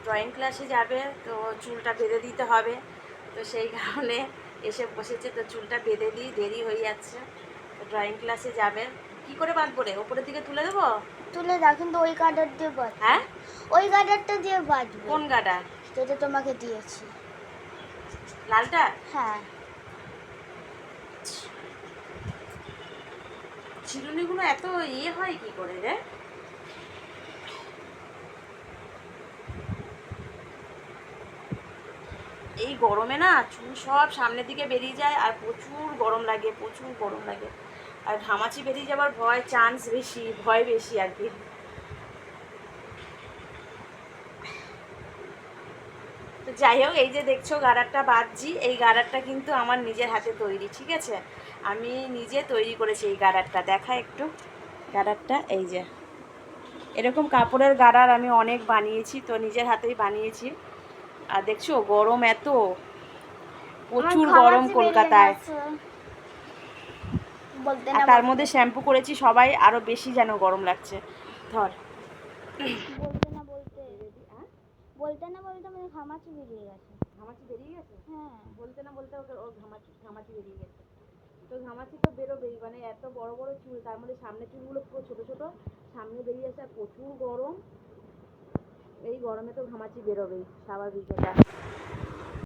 Drawing ক্লাসে যাবে, তো চুলটা বেঁধে দিতে হবে। তো সেই কারণে এসে বসেছে, তো চুলটা বেঁধে দিই, দেরি হয়ে যাচ্ছে। তো ড্রয়িং ক্লাসে যাবে, কি করে বাঁধবো রে? ওপরের দিকে তুলে দেবো? তুলে দাও, কিন্তু ওই গার্ডার দিয়ে বাঁধবো। হ্যাঁ, ওই গার্ডারটা দিয়ে বাঁধবো। কোন গাডা? যেটা তোমাকে দিয়েছি। লালটা? হ্যাঁ। চিরুনিগুলো এত ইয়ে হয় কি করে রে? এই গরমে না চুল সব সামনের দিকে বেরিয়ে যায়, আর প্রচুর গরম লাগে, প্রচুর গরম লাগে। আর ঘামাচি বেরিয়ে যাওয়ার চান্স বেশি, ভয় বেশি আর কি। তো যাই হোক, এই যে দেখছো গাডারটা বাঁধছি, এই গাডারটা কিন্তু আমার নিজের হাতে তৈরি, ঠিক আছে? আমি নিজে তৈরি করেছি এই গাডারটা। দেখা একটু গাডারটা, এই যে এরকম কাপড়ের গাডার আমি অনেক বানিয়েছি, তো নিজের হাতেই বানিয়েছি। আর দেখছো গরম এত, প্রচুর গরম কলকাতায়। আর তার মধ্যে শ্যাম্পু করেছি, সবাই আরো বেশি যেন গরম লাগছে। ধর, বলতে না বলতে মানে ঘামাচি বেরিয়ে গেছে। ঘামাচি বেরিয়ে গেছে? হ্যাঁ, বলতে না বলতে ওর ঘামাচি বেরিয়ে গেছে। তো ঘামাচি তো বেরোবেই, মানে এত বড় বড় চুল, তার মধ্যে সামনের চুলগুলো পুরো ছোট ছোট, সামনে বেরিয়ে আসে, আর প্রচুর গরম। এই গরমে তো ঘামাচি বেরোবেই, স্বাভাবিক এটা।